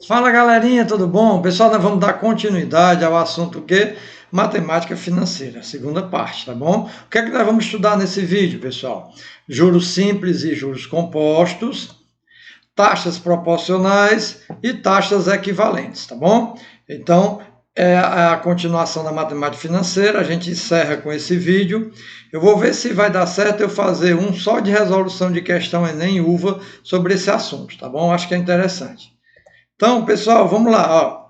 Fala galerinha, tudo bom? Pessoal, nós vamos dar continuidade ao assunto que? Matemática financeira, segunda parte, tá bom? O que é que nós vamos estudar nesse vídeo, pessoal? Juros simples e juros compostos, taxas proporcionais e taxas equivalentes, tá bom? Então, é a continuação da matemática financeira, a gente encerra com esse vídeo. Eu vou ver se vai dar certo eu fazer um só de resolução de questão Enem UVA sobre esse assunto, tá bom? Acho que é interessante. Então, pessoal, vamos lá. Ó.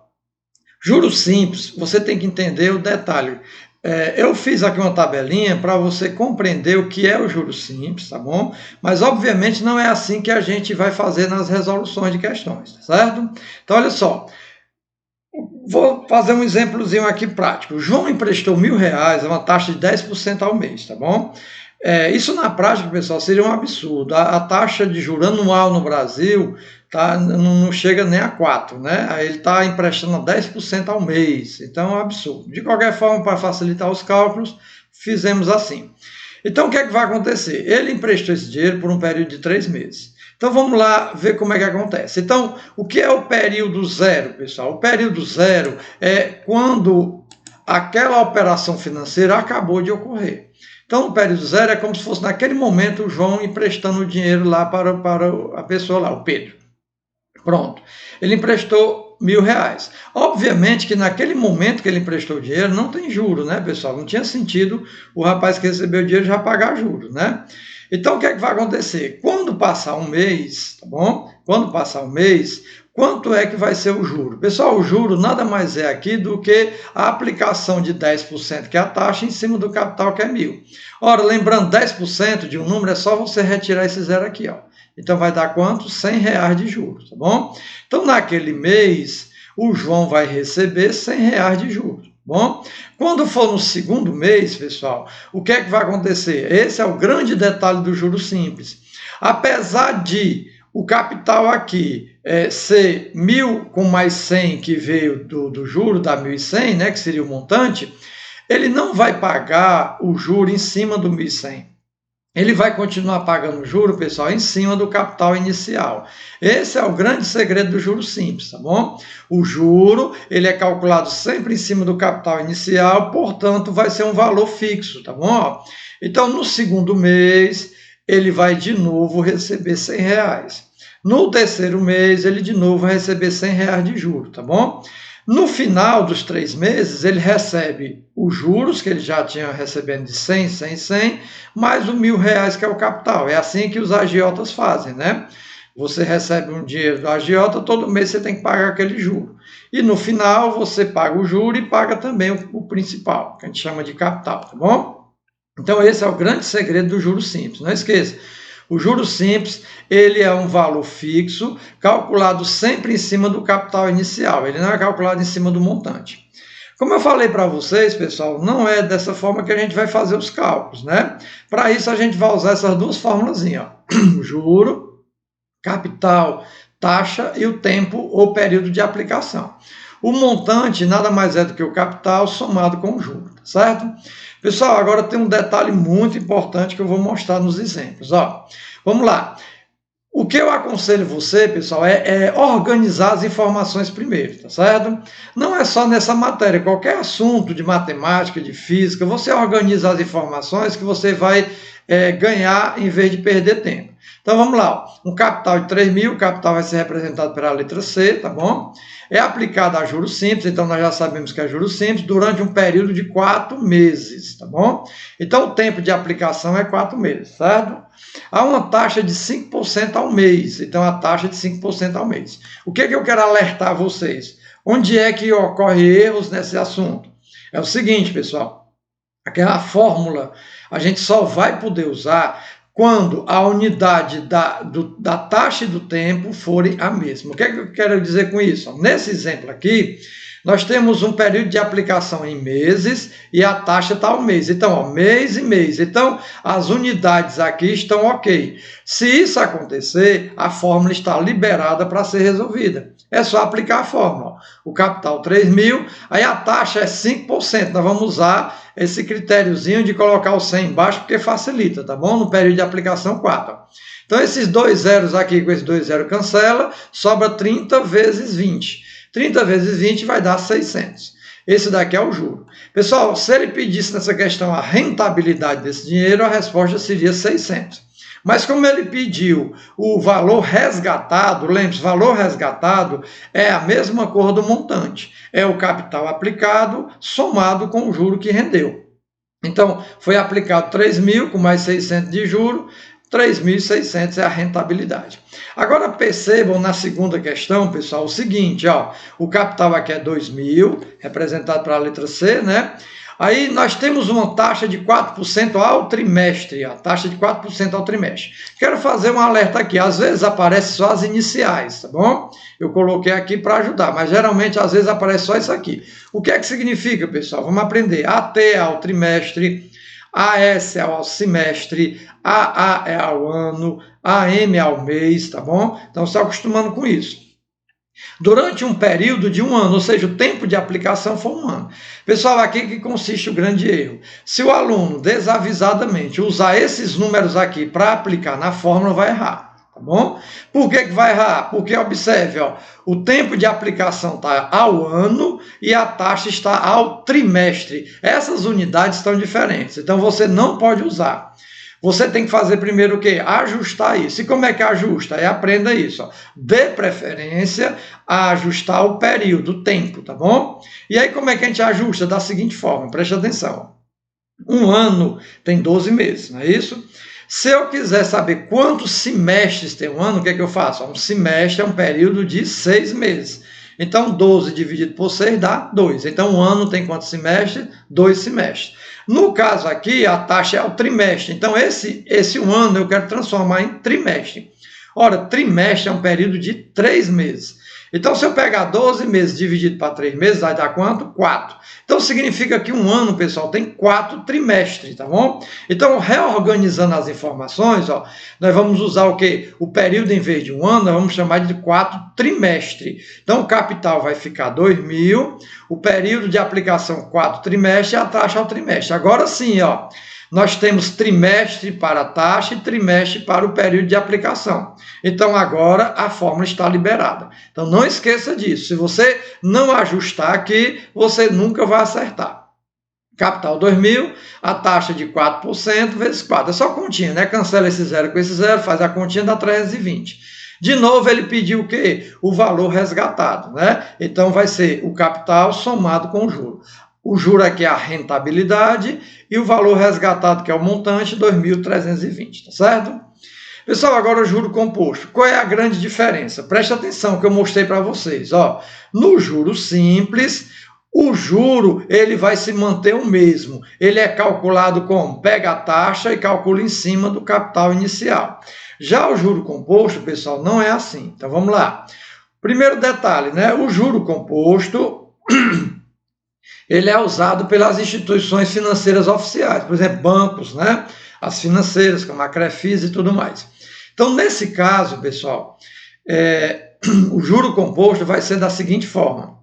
Juros simples, você tem que entender o detalhe. Eu fiz aqui uma tabelinha para você compreender o que é o juros simples, tá bom? Mas, obviamente, não é assim que a gente vai fazer nas resoluções de questões, tá certo? Então, olha só. Vou fazer um exemplozinho aqui prático. O João emprestou R$ 1.000 a uma taxa de 10% ao mês, tá bom? Isso na prática, pessoal, seria um absurdo. A taxa de juros anual no Brasil não chega nem a 4, né? Aí ele está emprestando a 10% ao mês. Então é um absurdo. De qualquer forma, para facilitar os cálculos, fizemos assim. Então o que é que vai acontecer? Ele emprestou esse dinheiro por um período de 3 meses. Então vamos lá ver como é que acontece. Então, o que é o período zero, pessoal? O período zero é quando aquela operação financeira acabou de ocorrer. Então, o período zero é como se fosse naquele momento o João emprestando o dinheiro lá para a pessoa lá, o Pedro. Pronto. Ele emprestou R$ 1.000. Obviamente que naquele momento que ele emprestou o dinheiro não tem juro, né, pessoal? Não tinha sentido o rapaz que recebeu o dinheiro já pagar juros, né? Então, o que é que vai acontecer? Quando passar um mês, tá bom? Quando passar um mês, quanto é que vai ser o juro? Pessoal, o juro nada mais é aqui do que a aplicação de 10%, que é a taxa, em cima do capital, que é 1.000. Ora, lembrando, 10% de um número é só você retirar esse zero aqui, ó. Então, vai dar quanto? R$ 100 de juros, tá bom? Então, naquele mês, o João vai receber R$ 100 de juros. Bom, quando for no segundo mês, pessoal, o que é que vai acontecer? Esse é o grande detalhe do juros simples. Apesar de o capital aqui ser 1.000 com mais 100 que veio do juro da 1.100, né, que seria o montante, ele não vai pagar o juro em cima do 1.100. Ele vai continuar pagando juro, pessoal, em cima do capital inicial. Esse é o grande segredo do juro simples, tá bom? O juro, ele é calculado sempre em cima do capital inicial, portanto, vai ser um valor fixo, tá bom? Então, no segundo mês, ele vai de novo receber R$ 100. No terceiro mês, ele de novo vai receber R$ 100 de juro, tá bom? No final dos 3 meses, ele recebe os juros que ele já tinha recebendo de 100, 100, 100, mais o R$ 1.000 que é o capital. É assim que os agiotas fazem, né? Você recebe um dinheiro do agiota, todo mês você tem que pagar aquele juro. E no final, você paga o juro e paga também o principal, que a gente chama de capital, tá bom? Então, esse é o grande segredo do juro simples. Não esqueça. O juros simples, ele é um valor fixo, calculado sempre em cima do capital inicial, ele não é calculado em cima do montante. Como eu falei para vocês, pessoal, não é dessa forma que a gente vai fazer os cálculos, né? Para isso, a gente vai usar essas duas formulazinhas, ó. Juro, capital, taxa e o tempo ou período de aplicação. O montante nada mais é do que o capital somado com o juro, tá certo? Pessoal, agora tem um detalhe muito importante que eu vou mostrar nos exemplos. Ó, vamos lá. O que eu aconselho você, pessoal, é organizar as informações primeiro, tá certo? Não é só nessa matéria, qualquer assunto de matemática, de física, você organiza as informações que você vai ganhar em vez de perder tempo. Então vamos lá, um capital de 3.000, o capital vai ser representado pela letra C, tá bom? É aplicado a juros simples, então nós já sabemos que é juros simples, durante um período de 4 meses, tá bom? Então o tempo de aplicação é 4 meses, certo? Há uma taxa de 5% ao mês, então a taxa de 5% ao mês. O que eu quero alertar vocês? Onde é que ocorre erros nesse assunto? É o seguinte, pessoal, aquela fórmula a gente só vai poder usar quando a unidade da taxa e do tempo forem a mesma. O que é que eu quero dizer com isso? Nesse exemplo aqui, Nós temos um período de aplicação em meses e a taxa está ao mês. Então, ó, mês e mês. Então, as unidades aqui estão ok. Se isso acontecer, a fórmula está liberada para ser resolvida. É só aplicar a fórmula. Ó. O capital 3.000, aí a taxa é 5%. Nós vamos usar esse critériozinho de colocar o 100 embaixo, porque facilita, tá bom? No período de aplicação 4. Então, esses dois zeros aqui com esses dois zeros cancela, sobra 30 vezes 20. 30 vezes 20 vai dar 600. Esse daqui é o juro. Pessoal, se ele pedisse nessa questão a rentabilidade desse dinheiro, a resposta seria 600. Mas como ele pediu o valor resgatado, lembre-se, valor resgatado é a mesma cor do montante. É o capital aplicado somado com o juro que rendeu. Então, foi aplicado 3.000 com mais 600 de juro, 3.600 é a rentabilidade. Agora percebam na segunda questão, pessoal, o seguinte, ó, o capital aqui é 2.000, representado pela letra C, né? Aí nós temos uma taxa de 4% ao trimestre, a taxa de 4% ao trimestre. Quero fazer um alerta aqui, às vezes aparece só as iniciais, tá bom? Eu coloquei aqui para ajudar, mas geralmente às vezes aparece só isso aqui. O que é que significa, pessoal? Vamos aprender. AT é ao trimestre, AS é ao semestre, AA é ao ano, AM é ao mês, tá bom? Então, você está acostumando com isso. Durante um período de um ano, ou seja, o tempo de aplicação foi um ano. Pessoal, aqui que consiste o grande erro. Se o aluno desavisadamente usar esses números aqui para aplicar na fórmula, vai errar. Tá bom? Por que vai errar? Porque, observe, ó, o tempo de aplicação está ao ano e a taxa está ao trimestre. Essas unidades estão diferentes, então você não pode usar. Você tem que fazer primeiro o quê? Ajustar isso. E como é que ajusta? Aprenda isso. Ó. Dê preferência a ajustar o período, o tempo, tá bom? E aí como é que a gente ajusta? Da seguinte forma, preste atenção. Um ano tem 12 meses, não é isso? Se eu quiser saber quantos semestres tem um ano, o que é que eu faço? Um semestre é um período de 6 meses. Então, 12 dividido por 6 dá 2. Então, um ano tem quantos semestres? 2 semestres. No caso aqui, a taxa é ao trimestre. Então, esse um ano eu quero transformar em trimestre. Ora, trimestre é um período de 3 meses. Então, se eu pegar 12 meses dividido para 3 meses, vai dar quanto? 4. Então, significa que um ano, pessoal, tem 4 trimestres, tá bom? Então, reorganizando as informações, ó, nós vamos usar o quê? O período, em vez de um ano, nós vamos chamar de 4 trimestres. Então, o capital vai ficar 2.000, o período de aplicação 4 trimestres e a taxa ao trimestre. Agora sim, ó, nós temos trimestre para a taxa e trimestre para o período de aplicação. Então, agora a fórmula está liberada. Então, não esqueça disso. Se você não ajustar aqui, você nunca vai acertar. Capital 2.000, a taxa de 4% vezes 4. É só continha, né? Cancela esse zero com esse zero, faz a continha, dá 320. De novo, ele pediu o quê? O valor resgatado, né? Então, vai ser o capital somado com o juro. O juro aqui é a rentabilidade e o valor resgatado, que é o montante, 2.320, tá certo? Pessoal, agora o juro composto. Qual é a grande diferença? Preste atenção que eu mostrei para vocês. Ó. No juro simples, o juro ele vai se manter o mesmo. Ele é calculado como? Pega a taxa e calcula em cima do capital inicial. Já o juro composto, pessoal, não é assim. Então, vamos lá. Primeiro detalhe, né? O juro composto... ele é usado pelas instituições financeiras oficiais, por exemplo, bancos, né? As financeiras, como a Crefisa e tudo mais. Então, nesse caso, pessoal, o juro composto vai ser da seguinte forma.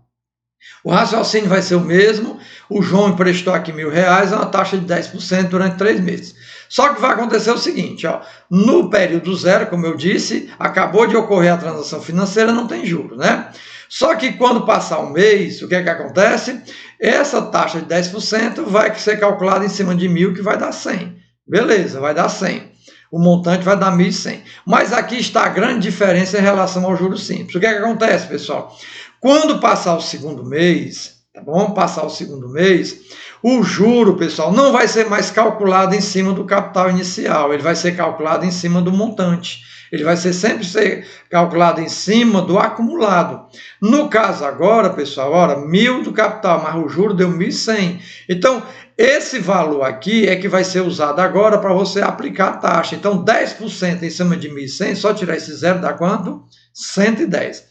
O raciocínio vai ser o mesmo, o João emprestou aqui R$1.000 a uma taxa de 10% durante 3 meses. Só que vai acontecer o seguinte, ó, no período zero, como eu disse, acabou de ocorrer a transação financeira, não tem juro, né? Só que quando passar um mês, o que é que acontece? Essa taxa de 10% vai ser calculada em cima de 1.000, que vai dar 100. Beleza, vai dar 100. O montante vai dar 1.100. Mas aqui está a grande diferença em relação ao juro simples. O que é que acontece, pessoal? Quando passar o segundo mês, tá bom? Passar o segundo mês, o juro, pessoal, não vai ser mais calculado em cima do capital inicial, ele vai ser calculado em cima do montante. Ele vai sempre ser calculado em cima do acumulado. No caso agora, pessoal, ora, 1.000 do capital, mas o juro deu 1.100. Então, esse valor aqui é que vai ser usado agora para você aplicar a taxa. Então, 10% em cima de 1.100, só tirar esse zero dá quanto? 110.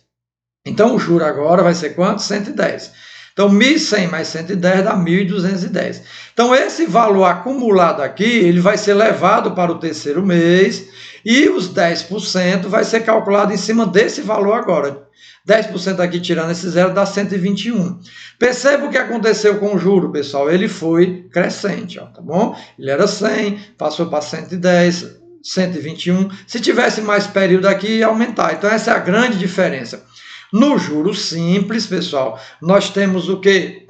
Então, o juro agora vai ser quanto? 110. Então, 1.100 mais 110 dá 1.210. Então, esse valor acumulado aqui, ele vai ser levado para o terceiro mês e os 10% vai ser calculado em cima desse valor agora. 10% aqui tirando esse zero dá 121. Perceba o que aconteceu com o juro, pessoal. Ele foi crescente, ó, tá bom? Ele era 100, passou para 110, 121. Se tivesse mais período aqui, ia aumentar. Então, essa é a grande diferença. No juro simples, pessoal, nós temos o quê?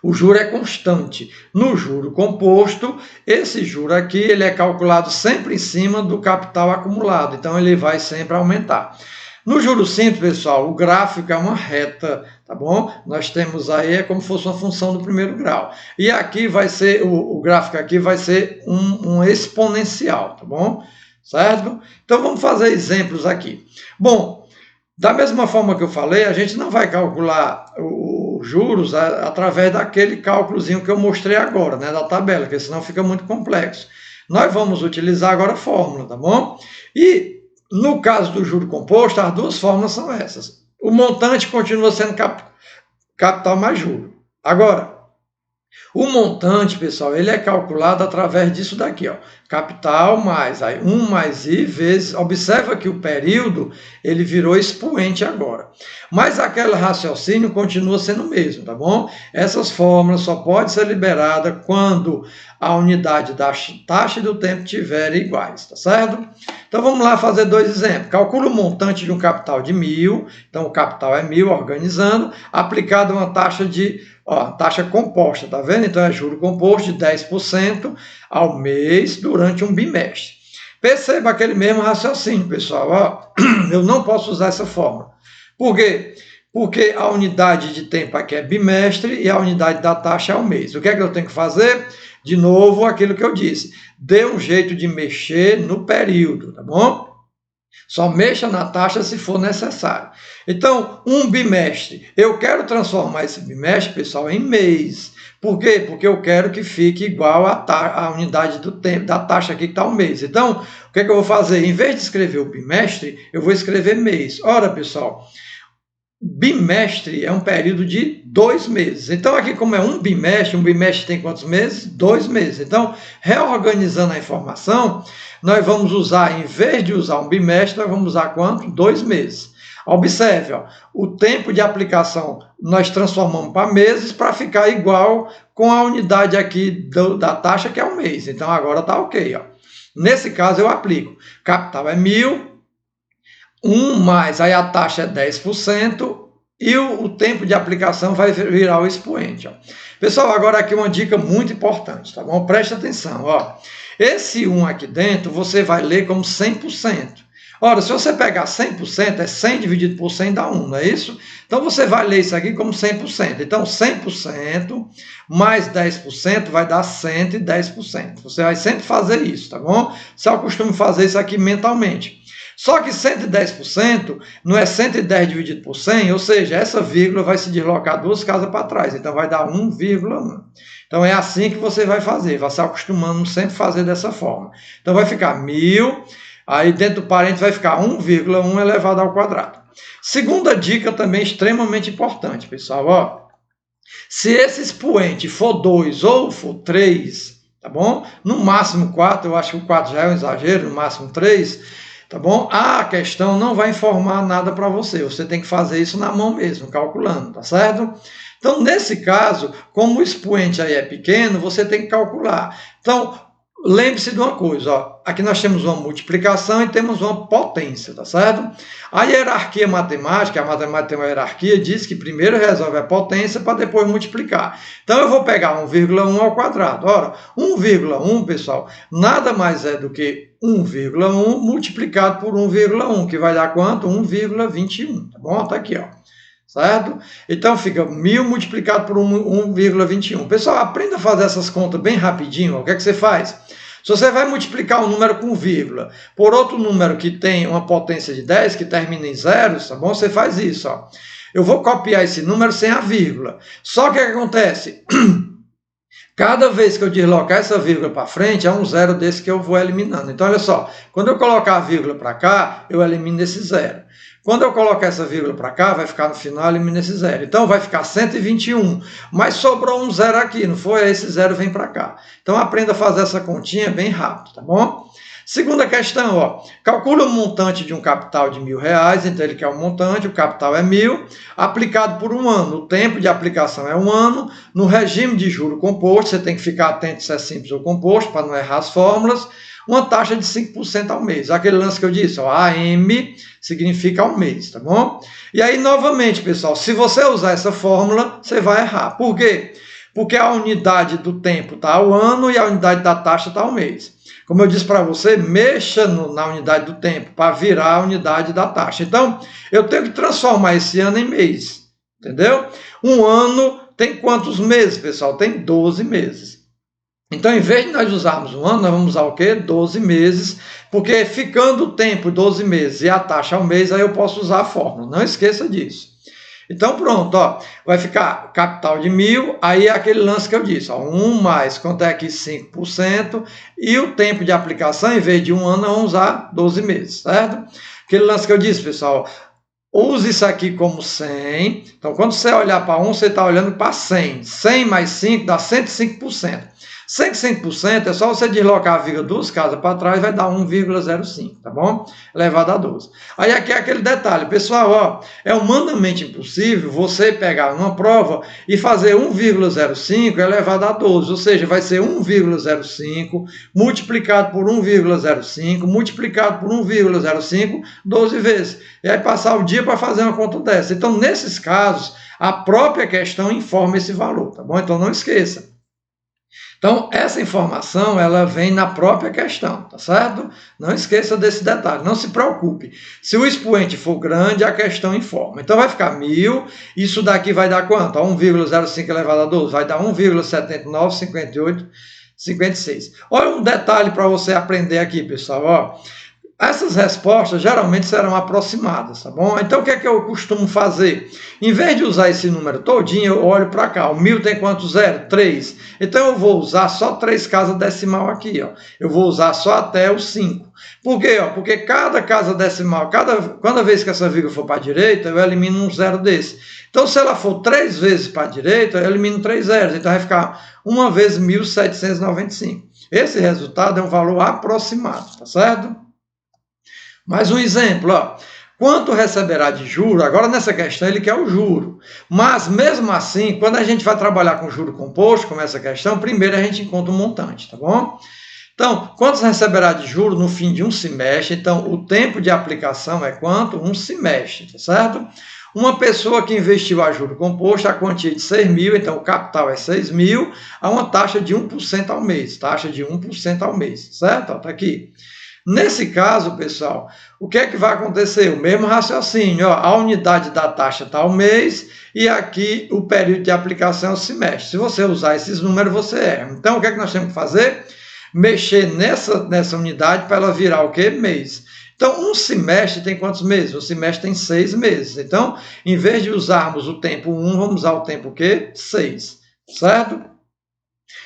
O juro é constante. No juro composto, esse juro aqui ele é calculado sempre em cima do capital acumulado. Então, ele vai sempre aumentar. No juro simples, pessoal, o gráfico é uma reta, tá bom? Nós temos aí, é como se fosse uma função do primeiro grau. E aqui vai ser, o gráfico aqui vai ser um exponencial, tá bom? Certo? Então, vamos fazer exemplos aqui. Bom, da mesma forma que eu falei, a gente não vai calcular os juros através daquele cálculozinho que eu mostrei agora, né? Da tabela, porque senão fica muito complexo. Nós vamos utilizar agora a fórmula, tá bom? E no caso do juro composto, as duas fórmulas são essas. O montante continua sendo capital mais juro. Agora, o montante, pessoal, ele é calculado através disso daqui, ó. Capital mais, aí 1 mais I vezes, observa que o período, ele virou expoente agora. Mas aquele raciocínio continua sendo o mesmo, tá bom? Essas fórmulas só podem ser liberadas quando a unidade da taxa e do tempo estiverem iguais, tá certo? Então vamos lá fazer dois exemplos. Calcula o montante de um capital de 1.000, então o capital é 1.000, organizando, aplicado uma taxa de taxa composta, tá vendo? Então é juro composto de 10% ao mês durante um bimestre. Perceba aquele mesmo raciocínio, pessoal. Ó, eu não posso usar essa fórmula. Por quê? Porque a unidade de tempo aqui é bimestre e a unidade da taxa é o mês. O que é que eu tenho que fazer? De novo, aquilo que eu disse. Dê um jeito de mexer no período, tá bom? Só mexa na taxa se for necessário. Então, um bimestre. Eu quero transformar esse bimestre, pessoal, em mês. Por quê? Porque eu quero que fique igual à unidade do tempo, da taxa aqui que está o mês. Então, o que é que eu vou fazer? Em vez de escrever o bimestre, eu vou escrever mês. Ora, pessoal, bimestre é um período de 2 meses. Então, aqui como é um bimestre tem quantos meses? 2 meses. Então, reorganizando a informação, nós vamos usar, em vez de usar um bimestre, nós vamos usar quanto? 2 meses. Observe, ó, o tempo de aplicação nós transformamos para meses para ficar igual com a unidade aqui da taxa, que é um mês. Então, agora está ok. Ó. Nesse caso, eu aplico. Capital é 1.000, 1 mais, aí a taxa é 10%, e o tempo de aplicação vai virar o expoente. Ó. Pessoal, agora aqui uma dica muito importante, tá bom? Preste atenção. Ó. Esse 1 aqui dentro, você vai ler como 100%. Ora, se você pegar 100%, é 100 dividido por 100 dá 1, não é isso? Então, você vai ler isso aqui como 100%. Então, 100% mais 10% vai dar 110%. Você vai sempre fazer isso, tá bom? Você acostuma fazer isso aqui mentalmente. Só que 110% não é 110 dividido por 100, ou seja, essa vírgula vai se deslocar 2 casas para trás, então vai dar 1,1. Então é assim que você vai fazer, vai se acostumando sempre a fazer dessa forma. Então vai ficar 1.000, aí dentro do parênteses vai ficar 1,1 elevado ao quadrado. Segunda dica também extremamente importante, pessoal. Ó, se esse expoente for 2 ou for 3, tá bom? No máximo 4, eu acho que o 4 já é um exagero, no máximo 3... Tá bom? A questão não vai informar nada para você. Você tem que fazer isso na mão mesmo, calculando, tá certo? Então, nesse caso, como o expoente aí é pequeno, você tem que calcular. Então, lembre-se de uma coisa, ó. Aqui nós temos uma multiplicação e temos uma potência, tá certo? A hierarquia matemática, a matemática tem uma hierarquia, diz que primeiro resolve a potência para depois multiplicar. Então, eu vou pegar 1,1 ao quadrado. Ora, 1,1, pessoal, nada mais é do que 1,1 multiplicado por 1,1, que vai dar quanto? 1,21, tá bom? Tá aqui, ó. Certo? Então, fica 1.000 multiplicado por 1,21. Pessoal, aprenda a fazer essas contas bem rapidinho. Ó. O que é que você faz? Se você vai multiplicar um número com vírgula por outro número que tem uma potência de 10, que termina em zeros, tá bom? Você faz isso, ó. Eu vou copiar esse número sem a vírgula. Só que o que acontece? Cada vez que eu deslocar essa vírgula para frente, é um zero desse que eu vou eliminando. Então, olha só, quando eu colocar a vírgula para cá, eu elimino esse zero. Quando eu colocar essa vírgula para cá, vai ficar no final, elimina esse zero. Então vai ficar 121, mas sobrou um zero aqui, não foi? Esse zero vem para cá. Então aprenda a fazer essa continha bem rápido, tá bom? Segunda questão, ó, calcula o montante de um capital de R$1.000, então ele quer o montante, o capital é 1.000, aplicado por um ano, o tempo de aplicação é um ano, no regime de juro composto, você tem que ficar atento se é simples ou composto, para não errar as fórmulas, uma taxa de 5% ao mês, aquele lance que eu disse, ó, AM significa ao mês, tá bom? E aí, novamente, pessoal, se você usar essa fórmula, você vai errar, por quê? Porque a unidade do tempo está ao ano e a unidade da taxa está ao mês. Como eu disse para você, mexa na unidade do tempo para virar a unidade da taxa. Então, eu tenho que transformar esse ano em mês, entendeu? Um ano tem quantos meses, pessoal? Tem 12 meses. Então, em vez de nós usarmos um ano, nós vamos usar o quê? 12 meses, porque ficando o tempo 12 meses e a taxa ao mês, aí eu posso usar a fórmula. Não esqueça disso. Então, pronto, ó, vai ficar capital de 1.000, aí é aquele lance que eu disse, ó, 1 mais, quanto é aqui? 5%, e o tempo de aplicação, em vez de um ano, vamos usar 12 meses, certo? Aquele lance que eu disse, pessoal, use isso aqui como 100, então quando você olhar para 1, você está olhando para 100, 100 mais 5 dá 105%. 105% é só você deslocar a vírgula duas casas para trás, vai dar 1,05, tá bom? Elevado a 12. Aí aqui é aquele detalhe, pessoal, ó, é humanamente impossível você pegar uma prova e fazer 1,05 elevado a 12, ou seja, vai ser 1,05 multiplicado por 1,05 multiplicado por 1,05 12 vezes. E aí passar o dia para fazer uma conta dessa. Então, nesses casos, a própria questão informa esse valor, tá bom? Então, não esqueça. Então, essa informação, ela vem na própria questão, tá certo? Não esqueça desse detalhe, não se preocupe. Se o expoente for grande, a questão informa. Então, vai ficar 1.000, isso daqui vai dar quanto? 1,05 elevado a 12, vai dar 1,795856. Olha um detalhe para você aprender aqui, pessoal, ó. Essas respostas geralmente serão aproximadas, tá bom? Então, o que é que eu costumo fazer? Em vez de usar esse número todinho, eu olho para cá. O 1.000 tem quanto zero? 3. Então, eu vou usar só 3 casas decimal aqui, ó. Eu vou usar só até o 5. Por quê? Ó? Porque cada casa decimal, cada vez que essa vírgula for para a direita, eu elimino um zero desse. Então, se ela for 3 vezes para a direita, eu elimino 3 zeros. Então, vai ficar 1 vezes 1.795. Esse resultado é um valor aproximado, tá certo? Mais um exemplo, ó. Quanto receberá de juro? Agora, nessa questão, ele quer o juro. Mas, mesmo assim, quando a gente vai trabalhar com juro composto, como essa questão, primeiro a gente encontra um montante, tá bom? Então, quanto receberá de juro no fim de um semestre? Então, o tempo de aplicação é quanto? Um semestre, tá certo? Uma pessoa que investiu a juro composto, a quantia de 6.000, então o capital é 6.000, a uma taxa de 1% ao mês, taxa de 1% ao mês, certo? Está aqui. Nesse caso, pessoal, o que é que vai acontecer? O mesmo raciocínio, ó, a unidade da taxa está ao mês e aqui o período de aplicação é o semestre. Se você usar esses números, você erra. Então, o que é que nós temos que fazer? Mexer nessa unidade para ela virar o quê? Mês. Então, um semestre tem quantos meses? Um semestre tem 6 meses. Então, em vez de usarmos o tempo 1, vamos usar o tempo o quê? 6, certo?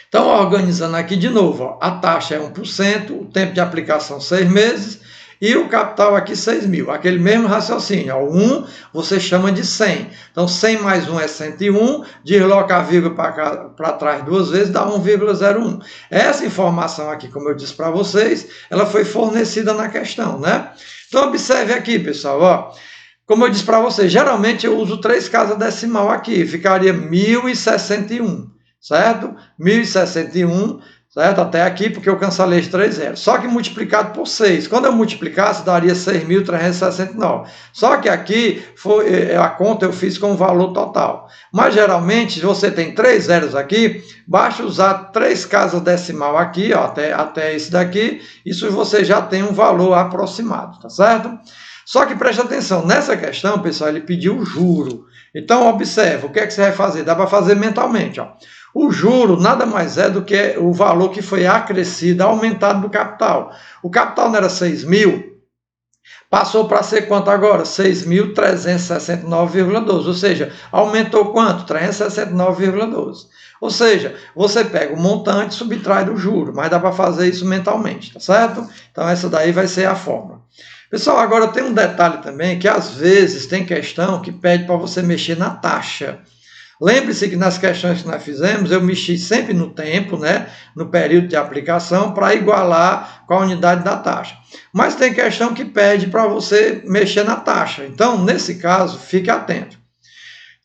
Então, organizando aqui de novo, ó, a taxa é 1%, o tempo de aplicação 6 meses e o capital aqui 6.000. Aquele mesmo raciocínio, ó, 1 você chama de 100. Então, 100 mais 1 é 101, desloca a vírgula para trás 2 vezes, dá 1,01. Essa informação aqui, como eu disse para vocês, ela foi fornecida na questão, né? Então, observe aqui, pessoal, ó. Como eu disse para vocês, geralmente eu uso 3 casas decimal aqui, ficaria 1.061. Certo? 1.061, certo? Até aqui, porque eu cancelei os 3 zeros. Só que multiplicado por 6. Quando eu multiplicasse, daria 6.369. Só que aqui, a conta eu fiz com o valor total. Mas, geralmente, se você tem 3 zeros aqui, basta usar 3 casas decimal aqui, ó, até esse daqui. Isso você já tem um valor aproximado, tá certo? Só que preste atenção, nessa questão, pessoal, ele pediu o juro. Então, observa, o que é que você vai fazer? Dá para fazer mentalmente, ó. O juro nada mais é do que o valor que foi acrescido, aumentado do capital. O capital não era 6.000, passou para ser quanto agora? 6.369,12, ou seja, aumentou quanto? 369,12. Ou seja, você pega o montante e subtrai do juro, mas dá para fazer isso mentalmente, tá certo? Então, essa daí vai ser a fórmula. Pessoal, agora tem um detalhe também, que às vezes tem questão que pede para você mexer na taxa. Lembre-se que nas questões que nós fizemos, eu mexi sempre no tempo, né, no período de aplicação, para igualar com a unidade da taxa. Mas tem questão que pede para você mexer na taxa. Então, nesse caso, fique atento.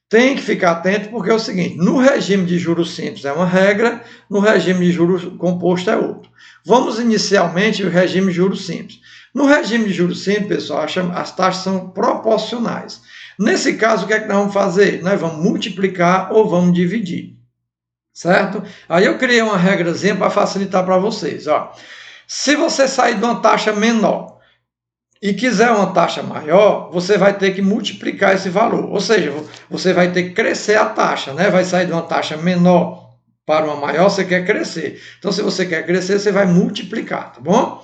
Tem que ficar atento porque é o seguinte, no regime de juros simples é uma regra, no regime de juros composto é outro. Vamos inicialmente o regime de juros simples. No regime de juros simples, pessoal, as taxas são proporcionais. Nesse caso, o que é que nós vamos fazer? Nós vamos multiplicar ou vamos dividir, certo? Aí eu criei uma regrazinha para facilitar para vocês. Ó. Se você sair de uma taxa menor e quiser uma taxa maior, você vai ter que multiplicar esse valor. Ou seja, você vai ter que crescer a taxa, né? Vai sair de uma taxa menor para uma maior, você quer crescer. Então, se você quer crescer, você vai multiplicar, tá bom?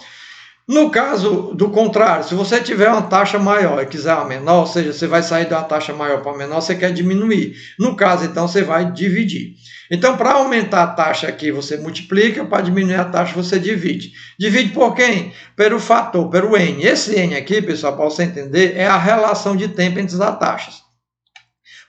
No caso do contrário, se você tiver uma taxa maior e quiser uma menor, ou seja, você vai sair de uma taxa maior para uma menor, você quer diminuir. No caso, então, você vai dividir. Então, para aumentar a taxa aqui, você multiplica, para diminuir a taxa, você divide. Divide por quem? Pelo fator, pelo N. Esse N aqui, pessoal, para você entender, é a relação de tempo entre as taxas.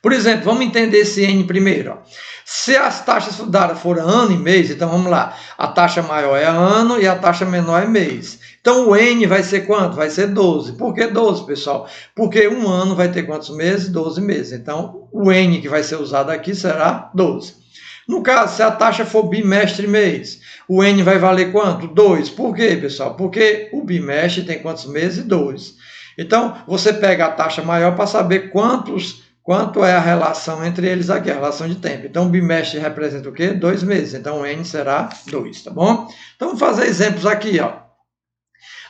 Por exemplo, vamos entender esse N primeiro. Ó. Se as taxas estudadas forem ano e mês, então vamos lá. A taxa maior é ano e a taxa menor é mês. Então o N vai ser quanto? Vai ser 12. Por que 12, pessoal? Porque um ano vai ter quantos meses? 12 meses. Então o N que vai ser usado aqui será 12. No caso, se a taxa for bimestre e mês, o N vai valer quanto? 2. Por quê, pessoal? Porque o bimestre tem quantos meses? 2. Então você pega a taxa maior para saber quanto é a relação entre eles aqui, a relação de tempo. Então, o bimestre representa o quê? 2 meses. Então, o N será 2, tá bom? Então, vamos fazer exemplos aqui, ó.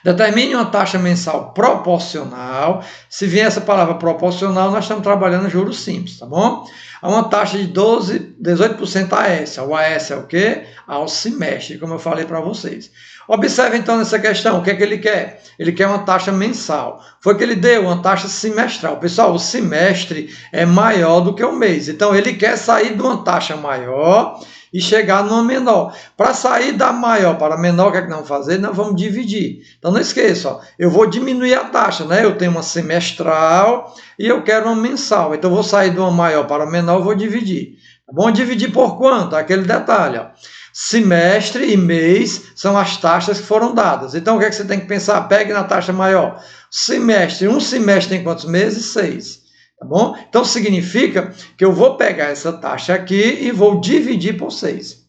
Determine uma taxa mensal proporcional. Se vier essa palavra proporcional, nós estamos trabalhando juros simples, tá bom? Há uma taxa de 18% AS. O AS é o quê? Ao semestre, como eu falei para vocês. Observe então nessa questão, o que é que ele quer? Ele quer uma taxa mensal. Foi que ele deu uma taxa semestral. Pessoal, o semestre é maior do que o mês. Então, ele quer sair de uma taxa maior e chegar numa menor. Para sair da maior para a menor, o que é que nós vamos fazer? Nós vamos dividir. Então, não esqueça, ó, eu vou diminuir a taxa, né? Eu tenho uma semestral e eu quero uma mensal. Então, eu vou sair de uma maior para a menor, eu vou dividir. Tá bom? Dividir por quanto? Aquele detalhe, ó. Semestre e mês são as taxas que foram dadas. Então, o que é que você tem que pensar? Pegue na taxa maior. Semestre. Um semestre tem quantos meses? 6. Tá bom? Então, significa que eu vou pegar essa taxa aqui e vou dividir por 6.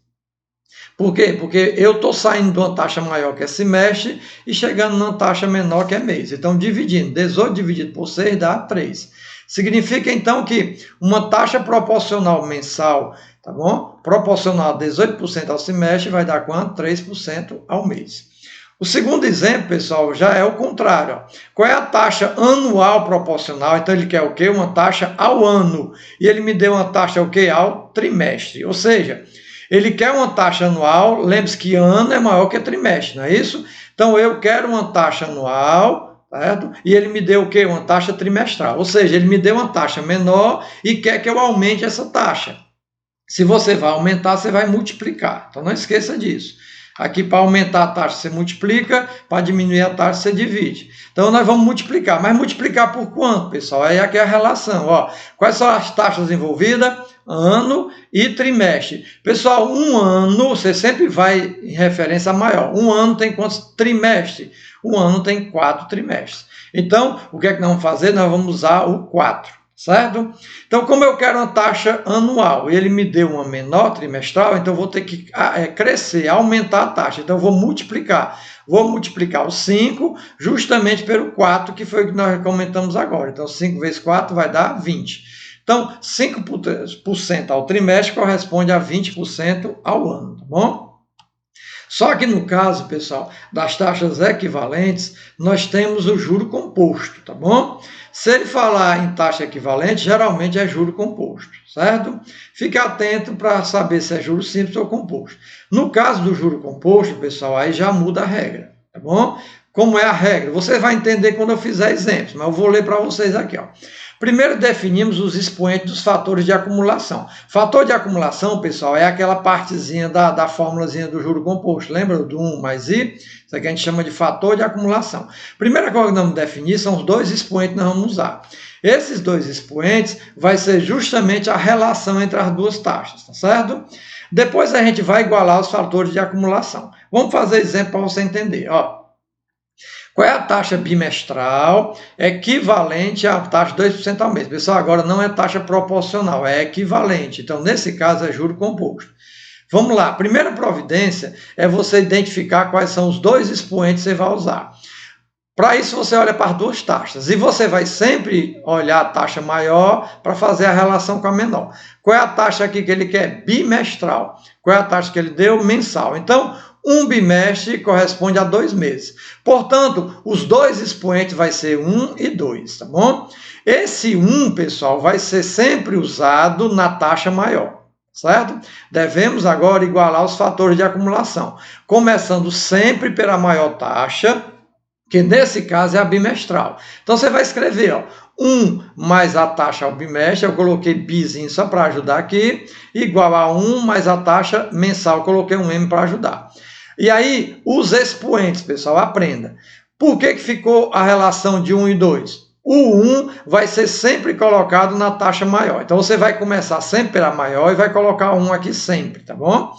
Por quê? Porque eu estou saindo de uma taxa maior que é semestre e chegando numa taxa menor que é mês. Então, dividindo. 18 dividido por 6 dá 3. Significa, então, que uma taxa proporcional mensal, tá bom? Proporcional a 18% ao semestre vai dar quanto? 3% ao mês. O segundo exemplo, pessoal, já é o contrário. Qual é a taxa anual proporcional? Então, ele quer o quê? Uma taxa ao ano. E ele me deu uma taxa o quê? Ao trimestre. Ou seja, ele quer uma taxa anual. Lembre-se que ano é maior que trimestre, não é isso? Então, eu quero uma taxa anual, certo? E ele me deu o quê? Uma taxa trimestral. Ou seja, ele me deu uma taxa menor e quer que eu aumente essa taxa. Se você vai aumentar, você vai multiplicar. Então, não esqueça disso. Aqui, para aumentar a taxa, você multiplica, para diminuir a taxa, você divide. Então, nós vamos multiplicar. Mas multiplicar por quanto, pessoal? Aí aqui é a relação. Ó. Quais são as taxas envolvidas? Ano e trimestre. Pessoal, um ano, você sempre vai em referência a maior. Um ano tem quantos trimestres? Um ano tem 4 trimestres. Então, o que é que nós vamos fazer? Nós vamos usar o 4. Certo? Então, como eu quero uma taxa anual e ele me deu uma menor trimestral, então eu vou ter que crescer, aumentar a taxa. Então, eu vou multiplicar. Vou multiplicar o 5 justamente pelo 4, que foi o que nós comentamos agora. Então, 5 vezes 4 vai dar 20. Então, 5% ao trimestre corresponde a 20% ao ano, tá bom? Só que no caso, pessoal, das taxas equivalentes, nós temos o juro composto, tá bom? Se ele falar em taxa equivalente, geralmente é juro composto, certo? Fique atento para saber se é juro simples ou composto. No caso do juro composto, pessoal, aí já muda a regra, tá bom? Como é a regra? Você vai entender quando eu fizer exemplos, mas eu vou ler para vocês aqui, ó. Primeiro definimos os expoentes dos fatores de acumulação. Fator de acumulação, pessoal, é aquela partezinha da formulazinha do juro composto. Lembra do 1 mais I? Isso aqui a gente chama de fator de acumulação. Primeira coisa que nós vamos definir são os dois expoentes que nós vamos usar. Esses dois expoentes vai ser justamente a relação entre as duas taxas, tá certo? Depois a gente vai igualar os fatores de acumulação. Vamos fazer exemplo para você entender, ó. Qual é a taxa bimestral equivalente à taxa de 2% ao mês? Pessoal, agora não é taxa proporcional, é equivalente. Então, nesse caso, é juro composto. Vamos lá. A primeira providência é você identificar quais são os dois expoentes que você vai usar. Para isso, você olha para as duas taxas. E você vai sempre olhar a taxa maior para fazer a relação com a menor. Qual é a taxa aqui que ele quer? Bimestral. Qual é a taxa que ele deu? Mensal. Então, um bimestre corresponde a 2 meses. Portanto, os dois expoentes vai ser 1 e 2, tá bom? Esse 1, pessoal, vai ser sempre usado na taxa maior, certo? Devemos agora igualar os fatores de acumulação, começando sempre pela maior taxa, que nesse caso é a bimestral. Então, você vai escrever, ó, 1 mais a taxa ao bimestre, eu coloquei bizinho só para ajudar aqui, igual a 1 mais a taxa mensal, eu coloquei um M para ajudar. E aí, os expoentes, pessoal, aprenda. Por que ficou a relação de 1 e 2? O 1 vai ser sempre colocado na taxa maior. Então, você vai começar sempre pela maior e vai colocar 1 aqui sempre, tá bom?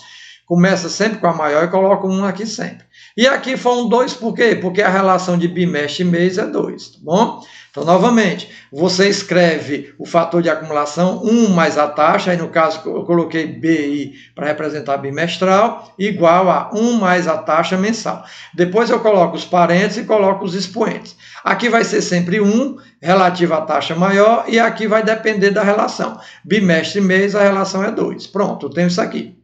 Começa sempre com a maior e coloca 1 aqui sempre. E aqui foi um 2, por quê? Porque a relação de bimestre e mês é 2, tá bom? Então, novamente, você escreve o fator de acumulação 1 mais a taxa, aí no caso eu coloquei BI para representar bimestral, igual a 1 mais a taxa mensal. Depois eu coloco os parênteses e coloco os expoentes. Aqui vai ser sempre 1, relativo à taxa maior, e aqui vai depender da relação. Bimestre e mês, a relação é 2. Pronto, eu tenho isso aqui.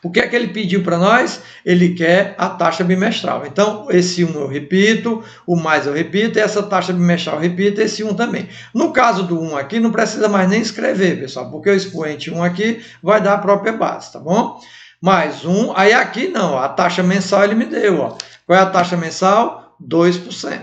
O que é que ele pediu para nós? Ele quer a taxa bimestral. Então, esse 1 eu repito, o mais eu repito, e essa taxa bimestral eu repito, esse 1 também. No caso do 1 aqui, não precisa mais nem escrever, pessoal, porque o expoente 1 aqui vai dar a própria base, tá bom? Mais 1, aí aqui não, a taxa mensal ele me deu, ó. Qual é a taxa mensal? 2%.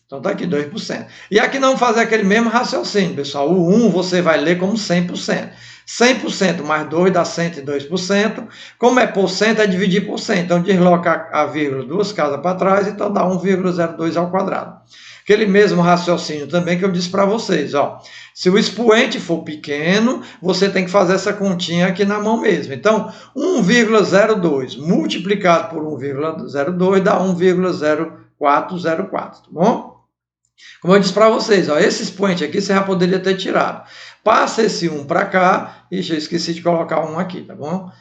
Então, está aqui 2%. E aqui não vamos fazer aquele mesmo raciocínio, pessoal. O 1 você vai ler como 100%. 100% mais 2 dá 102%. Como é por cento, é dividir por 100. Então, desloca a vírgula duas casas para trás, então dá 1,02 ao quadrado. Aquele mesmo raciocínio também que eu disse para vocês, ó. Se o expoente for pequeno, você tem que fazer essa continha aqui na mão mesmo. Então, 1,02 multiplicado por 1,02 dá 1,0404, tá bom? Como eu disse para vocês, ó, esse expoente aqui você já poderia ter tirado. Passa esse 1 para cá. Ixi, eu esqueci de colocar 1 aqui, tá bom?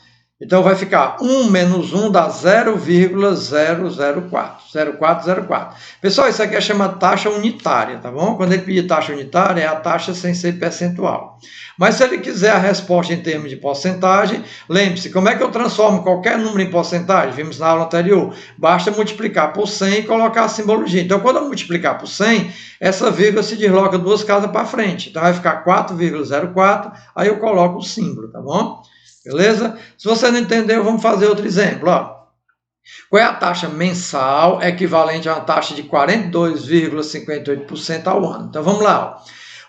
Então, vai ficar 1 menos 1 dá 0,004. 0404. Pessoal, isso aqui é chamado taxa unitária, tá bom? Quando ele pedir taxa unitária, é a taxa sem ser percentual. Mas se ele quiser a resposta em termos de porcentagem, lembre-se, como é que eu transformo qualquer número em porcentagem? Vimos na aula anterior. Basta multiplicar por 100 e colocar a simbologia. Então, quando eu multiplicar por 100, essa vírgula se desloca duas casas para frente. Então, vai ficar 4,04, aí eu coloco o símbolo, tá bom? Beleza? Se você não entendeu, vamos fazer outro exemplo. Ó. Qual é a taxa mensal equivalente a uma taxa de 42,58% ao ano? Então, vamos lá. Ó.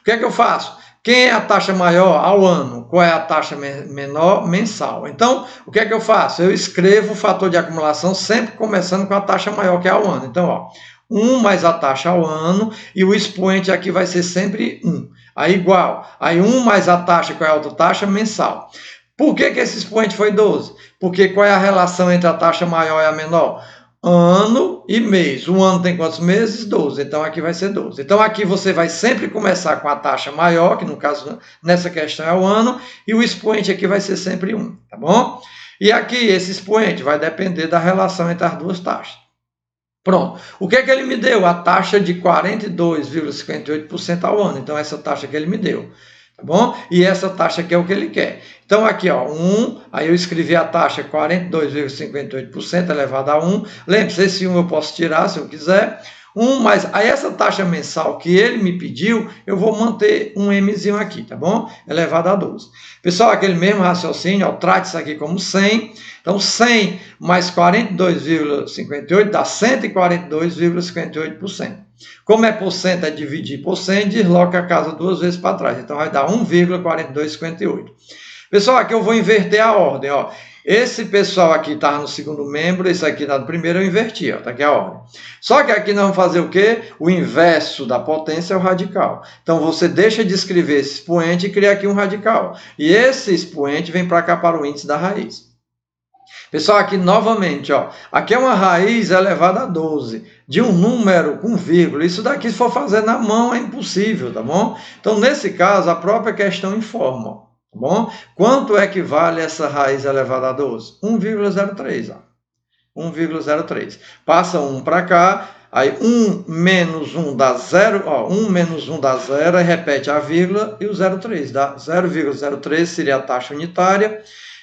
O que é que eu faço? Quem é a taxa maior ao ano? Qual é a taxa menor mensal? Então, o que é que eu faço? Eu escrevo o fator de acumulação sempre começando com a taxa maior, que é ao ano. Então, ó, 1 mais a taxa ao ano, e o expoente aqui vai ser sempre 1. Aí, igual. Aí, 1 mais a taxa, qual é a outra taxa? Mensal. Por que esse expoente foi 12? Porque qual é a relação entre a taxa maior e a menor? Ano e mês. Um ano tem quantos meses? 12. Então, aqui vai ser 12. Então, aqui você vai sempre começar com a taxa maior, que no caso, nessa questão é o ano, e o expoente aqui vai ser sempre 1, tá bom? E aqui, esse expoente vai depender da relação entre as duas taxas. Pronto. O que é que ele me deu? A taxa de 42,58% ao ano. Então, essa taxa que ele me deu. Tá bom? E essa taxa aqui é o que ele quer. Então, aqui, ó, 1, aí eu escrevi a taxa 42,58% elevado a 1. Lembre-se, esse 1 eu posso tirar se eu quiser. Mas aí essa taxa mensal que ele me pediu, eu vou manter um Mzinho aqui, tá bom? Elevado a 12. Pessoal, aquele mesmo raciocínio, ó, trate isso aqui como 100. Então, 100 mais 42,58 dá 142,58%. Como é por cento, é dividir por 100, desloca a casa duas vezes para trás. Então, vai dar 1,4258. Pessoal, aqui eu vou inverter a ordem, ó. Esse pessoal aqui está no segundo membro, esse aqui está no primeiro, eu inverti, ó, tá aqui a ordem. Só que aqui nós vamos fazer o quê? O inverso da potência é o radical. Então, você deixa de escrever esse expoente e cria aqui um radical. E esse expoente vem para cá para o índice da raiz. Pessoal, aqui novamente, ó, aqui é uma raiz elevada a 12, de um número com vírgula. Isso daqui, se for fazer na mão, é impossível, tá bom? Então, nesse caso, a própria questão informa, ó. Tá bom? Quanto é que vale essa raiz elevada a 12? 1,03. 1,03. Passa 1 para cá, aí 1 menos 1 dá 0, ó, 1 menos 1 dá 0, aí repete a vírgula e o 0,3 dá 0,03, seria a taxa unitária.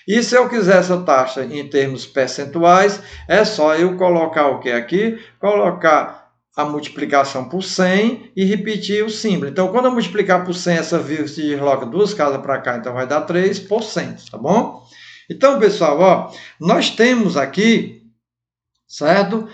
E se eu quiser essa taxa em termos percentuais, é só eu colocar o que aqui? Colocar a multiplicação por 100 e repetir o símbolo. Então, quando eu multiplicar por 100, essa vírgula se desloca duas casas para cá, então vai dar 3%, tá bom? Então, pessoal, ó, nós temos aqui, certo?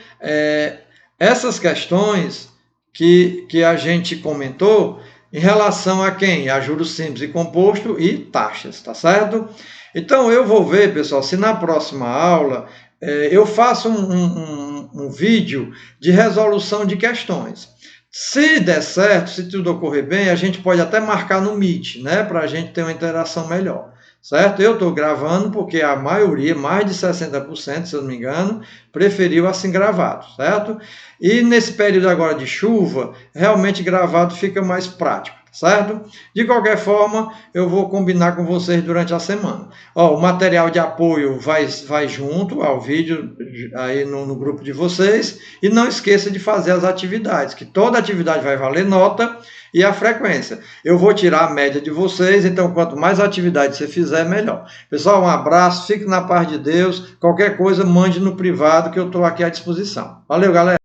Essas questões que a gente comentou em relação a quem? A juros simples e composto e taxas, tá certo? Então, eu vou ver, pessoal, se na próxima aula eu faço um vídeo de resolução de questões. Se der certo, se tudo ocorrer bem, a gente pode até marcar no Meet, né, para a gente ter uma interação melhor, certo? Eu estou gravando porque a maioria, mais de 60%, se eu não me engano, preferiu assim gravado, certo? E nesse período agora de chuva, realmente gravado fica mais prático, certo? De qualquer forma, eu vou combinar com vocês durante a semana. Ó, o material de apoio vai junto ao vídeo aí no grupo de vocês. E não esqueça de fazer as atividades, que toda atividade vai valer nota e a frequência. Eu vou tirar a média de vocês, então quanto mais atividade você fizer, melhor. Pessoal, um abraço, fique na paz de Deus. Qualquer coisa, mande no privado que eu estou aqui à disposição. Valeu, galera!